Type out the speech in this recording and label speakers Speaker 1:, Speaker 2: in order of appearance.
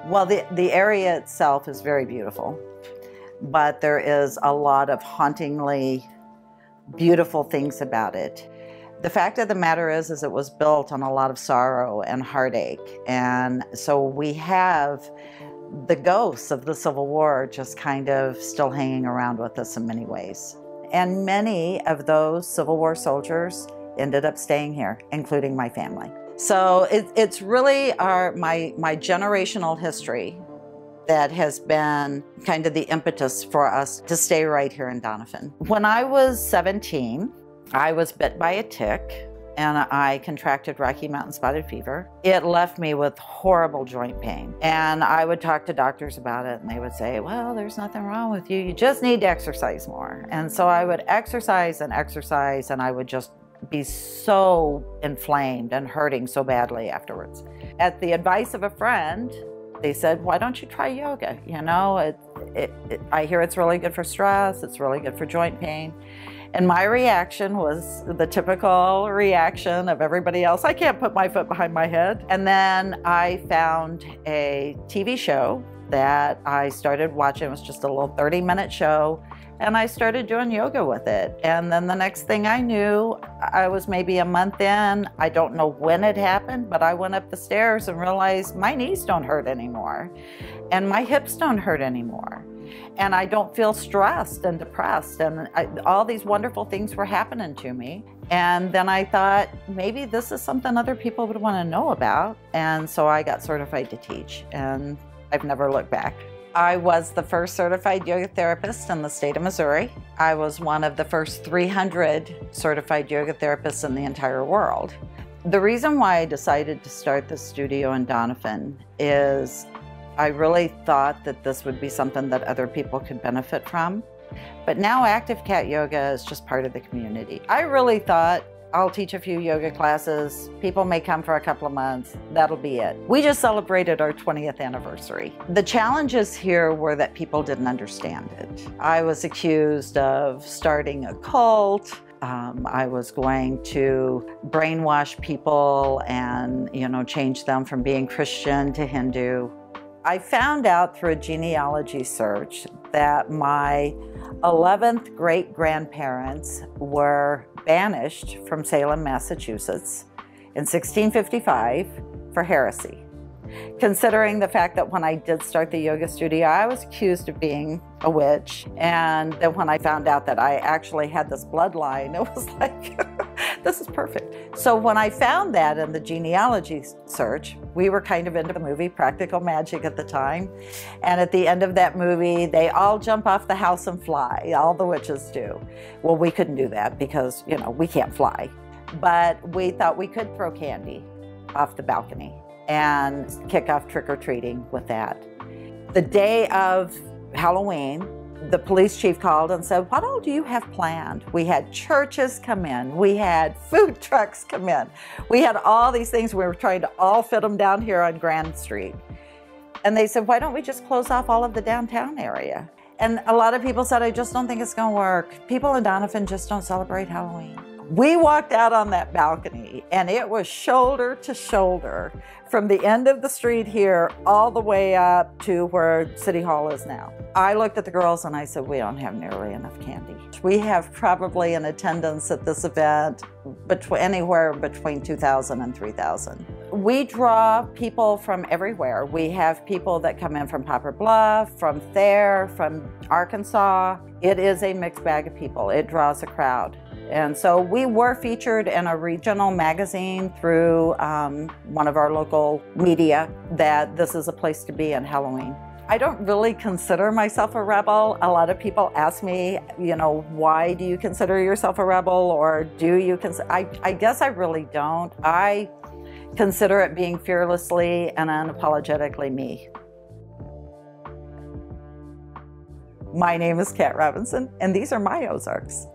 Speaker 1: Well, the area itself is very beautiful, but there is a lot of hauntingly beautiful things about it. The fact of the matter is it was built on a lot of sorrow and heartache. And so we have the ghosts of the Civil War just kind of still hanging around with us in many ways. And many of those Civil War soldiers ended up staying here, including my family. So it's really my generational history that has been kind of the impetus for us to stay right here in Doniphan. When I was 17, I was bit by a tick and I contracted Rocky Mountain spotted fever. It left me with horrible joint pain. And I would talk to doctors about it and they would say, well, there's nothing wrong with you. You just need to exercise more. And so I would exercise and exercise and I would just be so inflamed and hurting so badly afterwards. At the advice of a friend, they said, why don't you try yoga? You know, I hear it's really good for stress, it's really good for joint pain. And my reaction was the typical reaction of everybody else. I can't put my foot behind my head. And then I found a TV show that I started watching. It was just a little 30-minute show. And I started doing yoga with it. And then the next thing I knew, I was maybe a month in. I don't know when it happened, but I went up the stairs and realized my knees don't hurt anymore. And my hips don't hurt anymore. And I don't feel stressed and depressed. And all these wonderful things were happening to me. And then I thought, maybe this is something other people would want to know about. And so I got certified to teach. And I've never looked back. I was the first certified yoga therapist in the state of Missouri. I was one of the first 300 certified yoga therapists in the entire world. The reason why I decided to start the studio in Doniphan is I really thought that this would be something that other people could benefit from. But now active cat yoga is just part of the community. I really thought, I'll teach a few yoga classes, people may come for a couple of months, that'll be it. We just celebrated our 20th anniversary. The challenges here were that people didn't understand it. I was accused of starting a cult. I was going to brainwash people and, change them from being Christian to Hindu. I found out through a genealogy search that my 11th great-grandparents were banished from Salem, Massachusetts in 1655 for heresy. Considering the fact that when I did start the yoga studio, I was accused of being a witch. And then when I found out that I actually had this bloodline, it was like, this is perfect. So when I found that in the genealogy search, we were kind of into the movie Practical Magic at the time. And at the end of that movie, they all jump off the house and fly. All the witches do. Well, we couldn't do that because, we can't fly. But we thought we could throw candy off the balcony and kick off trick-or-treating with that. The day of Halloween, the police chief called and said, what all do you have planned? We had churches come in, we had food trucks come in, we had all these things, we were trying to all fit them down here on Grand Street. And they said, why don't we just close off all of the downtown area? And a lot of people said, I just don't think it's gonna work. People in Doniphan just don't celebrate Halloween. We walked out on that balcony and it was shoulder to shoulder from the end of the street here all the way up to where City Hall is now. I looked at the girls and I said, we don't have nearly enough candy. We have probably an attendance at this event anywhere between 2,000 and 3,000. We draw people from everywhere. We have people that come in from Poplar Bluff, from Thayer, from Arkansas. It is a mixed bag of people. It draws a crowd. And so we were featured in a regional magazine through one of our local media that this is a place to be on Halloween. I don't really consider myself a rebel. A lot of people ask me, why do you consider yourself a rebel, or do you consider? I guess I really don't. I consider it being fearlessly and unapologetically me. My name is Kat Robinson, and these are my Ozarks.